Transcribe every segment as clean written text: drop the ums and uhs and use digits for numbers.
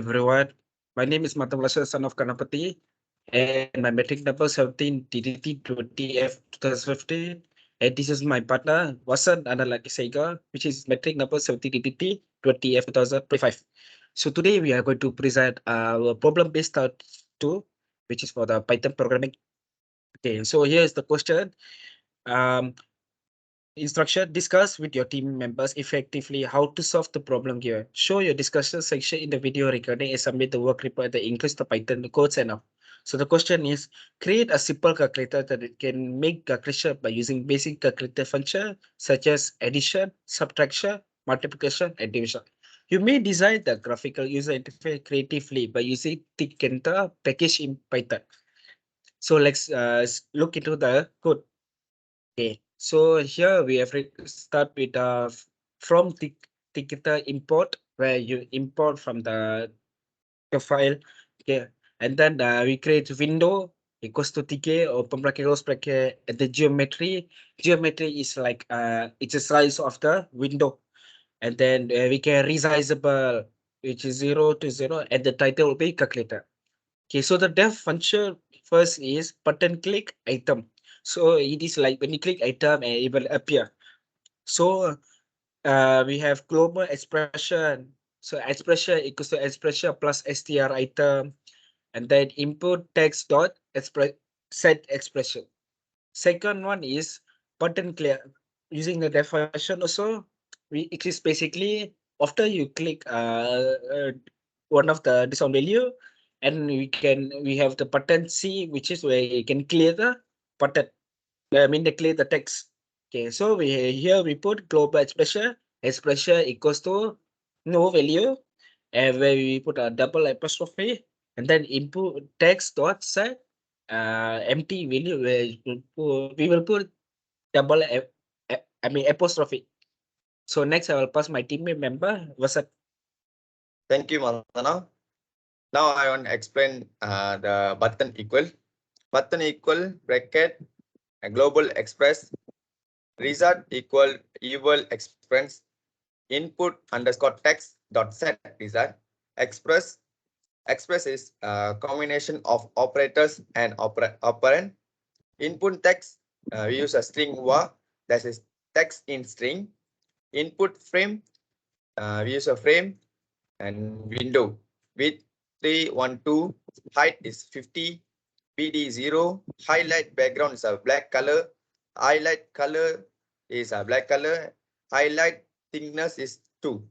everyone. My name is Matavalasha, son of Ganapati, and my metric number 17 DDT 20F 2015. And this is my partner, Vasan Analaki Sega, which is metric number 17 DDT 20F 2025. So today we are going to present our problem-based start 2, which is for the Python programming. Okay, so here is the question. Um, Instruction: discuss with your team members effectively how to solve the problem here. Show your discussion section in the video recording and submit the work report that includes the Python codes and all. So the question is, create a simple calculator that it can make calculation by using basic calculator function such as addition, subtraction, multiplication, and division. You may design the graphical user interface creatively by using Tkinter package in Python. So let's look into the code. Okay, so here we have start with from the Tkinter import, where you import from the file. Okay, and then we create window equals to tk, open bracket, close bracket, and the geometry. Geometry is like it's a size of the window, and then we can resizable, which is 0 to 0, and the title will be calculator. Okay, so the def function first is button click item. So it is like when you click item and it will appear. So we have global expression. So expression equals to expression plus str item, and then input text dot set expression. Second one is button clear. Using the definition also, it is basically after you click one of the discount value, and we have the button C, which is where you can clear the button. I mean they clear the text. Okay, so we put global expression equals to no value, and where we put a double apostrophe, and then input text dot set empty value where we will put double I mean apostrophe. So next I will pass my teammate member Vasant. Thank you, Mandana. Now I want to explain the button equal. Button equal bracket global express result equal equal express input underscore text dot set result express. Express is a combination of operators and operand. Input text, we use a string var, that is text in string. Input frame, we use a frame and window. Width 312, height is 50, PD 0, highlight background is a black color, highlight color is a black color, highlight thickness is 2.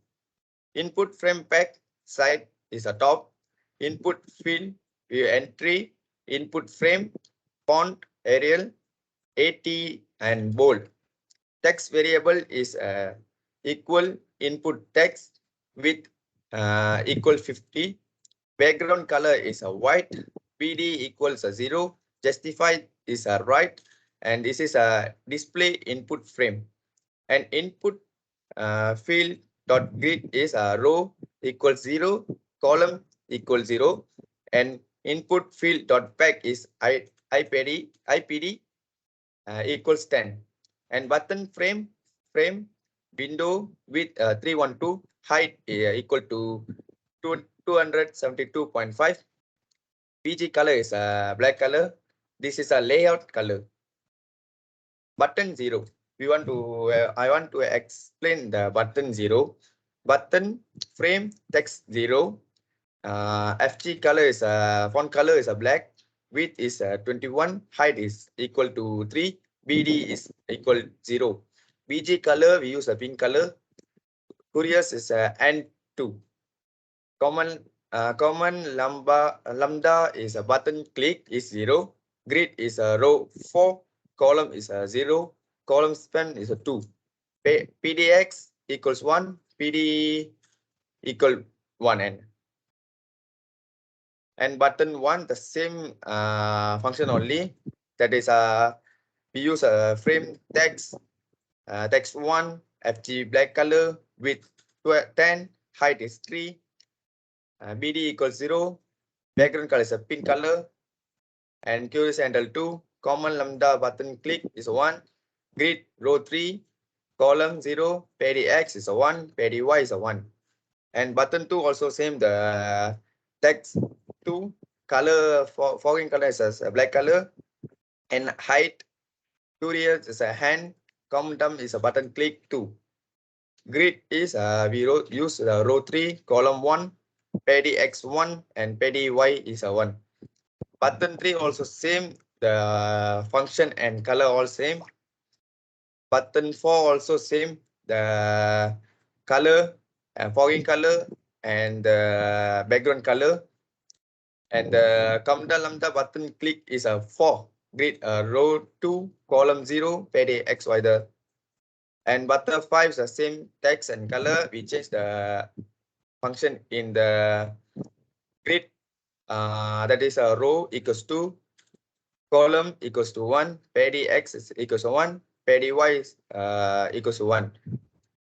Input frame pack side is a top. Input field view entry, input frame, font, Arial, AT and bold. Text variable is equal input text with equal 50. Background color is a white. PD equals a 0. Justified is a right. And this is a display input frame. And input field dot grid is a row equals 0, column equals 0, and input field dot pack is IPD equals 10, and button frame window with 312, height equal to 272.5. PG color is a black color. This is a layout color. Button 0. I want to explain the button 0. Button frame text 0. FG color is font color is a black. Width is 21. Height is equal to 3. BD is equal 0. BG color we use a pink color. Curious is N2. Common lambda is a button click is 0. Grid is a row 4. Column is a 0. Column span is a 2. PDX equals 1. PD equal 1n. And button 1 the same function only. That is we use a frame text text 1 FG black color with 10, height is 3, BD equals 0, background color is a pink color, and curious handle 2, common lambda button click is 1, grid row 3, column 0, paddy X is a 1, paddy Y is a 1. And button 2 also same, the text 2, color for foreign color is a black color, and height 2 here is a hand, common term is a button click 2. Grid is we use row 3, column 1, paddy x1 and paddy y is a 1. Button 3 also same, the function and color all same. Button 4 also same, the color and foreign color and the background color. And the Kamda Lambda button click is a 4. Grid row 2, column 0, paddy xy the. And button 5 is the same text and color. We change the function in the grid. That is a row equals to column equals to 1, paddy x is equals to 1, paddy y is equals to 1.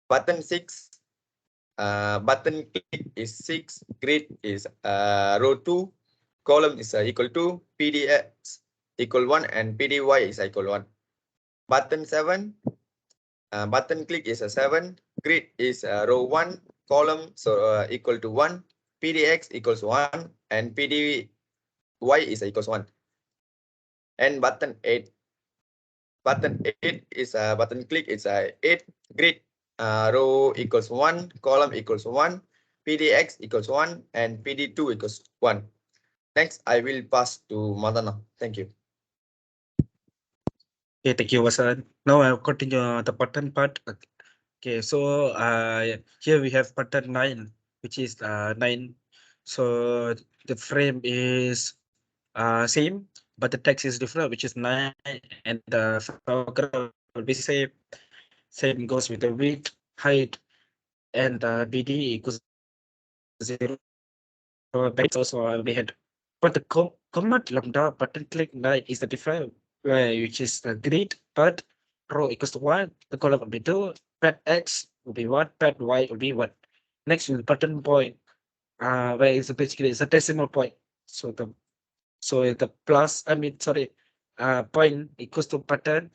Button 6, button click is 6, grid is row 2, column is equal to pdx equal 1 and pdy is equal 1. Button 7, button click is a 7, grid is row 1, column so equal to 1, pdx equals 1 and pdy is equals 1. And button 8, button 8 is a button click is a 8, grid row equals 1, column equals 1, pdx equals 1 and pd2 equals 1. Next, I will pass to Madana. Thank you. Okay, thank you, Vasan. Now I'll continue the pattern part. Okay, so here we have pattern 9, which is 9. So the frame is same, but the text is different, which is 9, and the foreground will be same. Same goes with the width, height, and BD equals 0. Back also we had, but the command lambda button click 9 is the different, which is the grid, but row equals to 1, the column will be 2, pad x will be 1, pad y will be 1. Next is button point, where is basically it's a decimal point. So the plus, sorry, point equals to button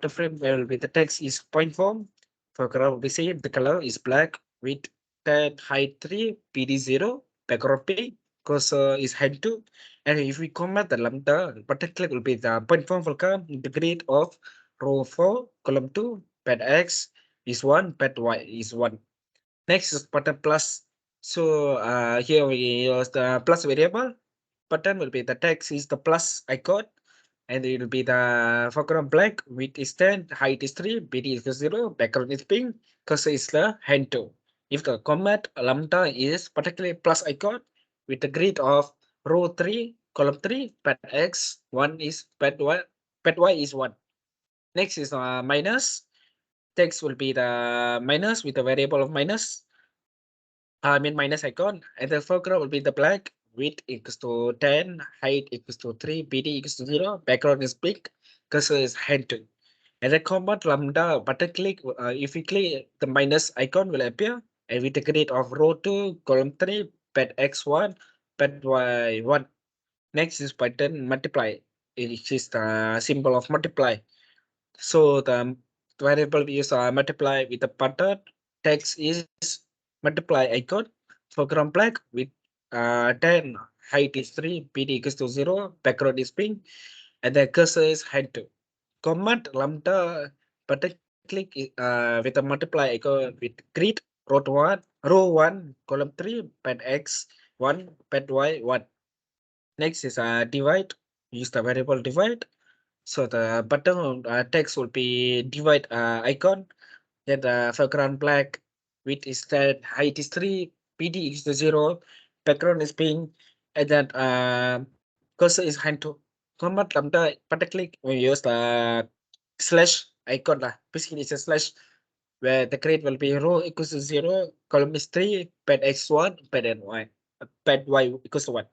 frame, where will be the text is point form. For color, we say the color is black with 10 height 3, PD 0, background pink, cursor is head 2. And if we comment the lambda, button click will be the point form will come the grid of row 4, column 2, pad x is 1, pad y is 1. Next is button plus. So here we use the plus variable. Button will be the text is the plus icon, and it will be the foreground black, width is 10, height is 3, BD is 0, background is pink, cursor is the hand tool. If the comment lambda is particularly plus icon with the grid of row 3, column 3, pad x, 1 is pad y is 1. Next is minus. Text will be the minus with the variable of minus. Minus icon, and the foreground will be the black, width equals to 10, height equals to 3, BD equals to 0, background is pink, cursor is hand to. And the command lambda button click, if we click the minus icon will appear, and with the grid of row 2, column 3, pad x1, pad y1. Next is button multiply, which is the symbol of multiply. So the variable we use multiply with the button, text is multiply icon, foreground black with 10, height is 3, PD equals to 0, background is pink, and the cursor is head to. Command lambda button click with a multiply icon with grid row 1, column 3, pad x 1, pad y 1. Next is divide, use the variable divide. So the button text will be divide icon. Then the foreground black, width is 10, height is 3, PD is the 0, background is pink, and then cursor is hand to. Command lambda button click, we use the slash icon lah. Basically it's a slash where the grade will be row equals to 0, column is 3, pad x1, pad y, pad y equals to 1.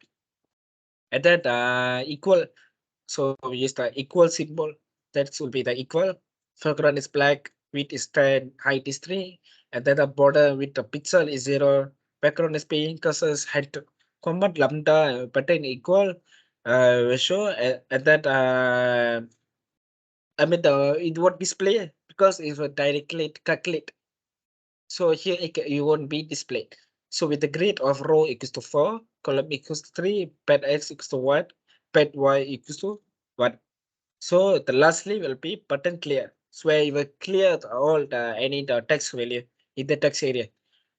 And then equal. So we use the equal symbol. That will be the equal. Foreground is black, width is 10, height is 3, and then the border with the pixel is 0. Background is pink, cursor is head to. Command lambda button equal ratio, and that it won't display because it will directly calculate. So here you won't be displayed. So with the grid of row equals to 4, column equals to 3, pad x equals to 1, pad y equals to 1. So the lastly will be button clear. So where you will clear all the text value in the text area.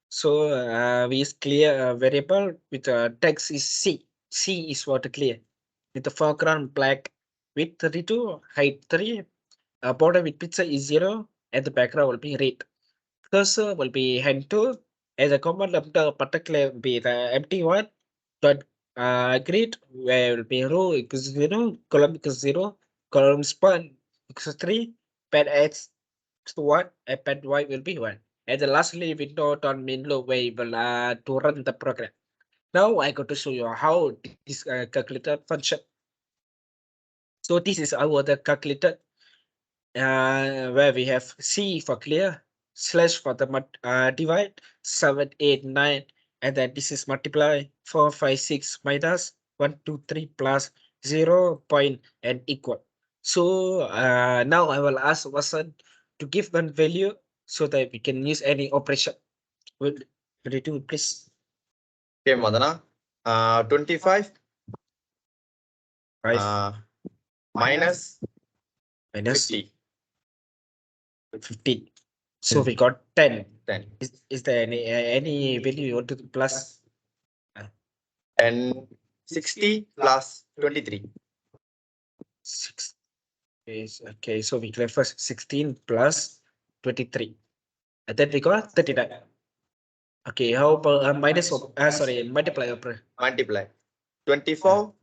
So we use clear variable with text is C. C is what clear. With the foreground black, width 32, height 3, border with pixel is 0, and the background will be red. Cursor will be hand 2, and the command of the particular will be the empty one. Dot grid where will be row equals 0, column equals 0, column span equals 3, pad x equals to 1, and pad y will be 1. And the lastly, we note on main low variable to run the program. Now I go to show you how this calculator function. So this is our the calculator where we have C for clear, slash for the divide, 7, 8, 9, and then this is multiply 4, 5, 6 minus 1, 2, 3 plus 0 point and equal. So now I will ask Watson to give one value so that we can use any operation. Will you do it, please? Okay, Madana. 25 5 minus minus 50. 15. So we got 10. 10. Is there any value you want to plus? And 60 plus 23. 6 is okay. So we clear first 16 plus 23. And then we got 39. Okay, how about minus sorry, multiply over Multiply 24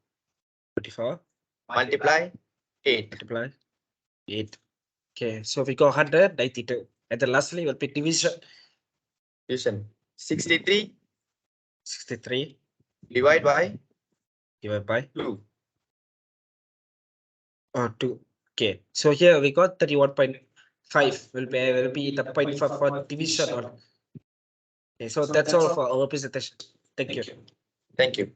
24 multiply 8. multiply 8. Okay, so we got 192. And then lastly will be division. Division 63 63 divided by divided by 2. 2. Okay, so here we got 31.5 will be the point for division. Okay, so that's all for our presentation. Thank you. Thank you.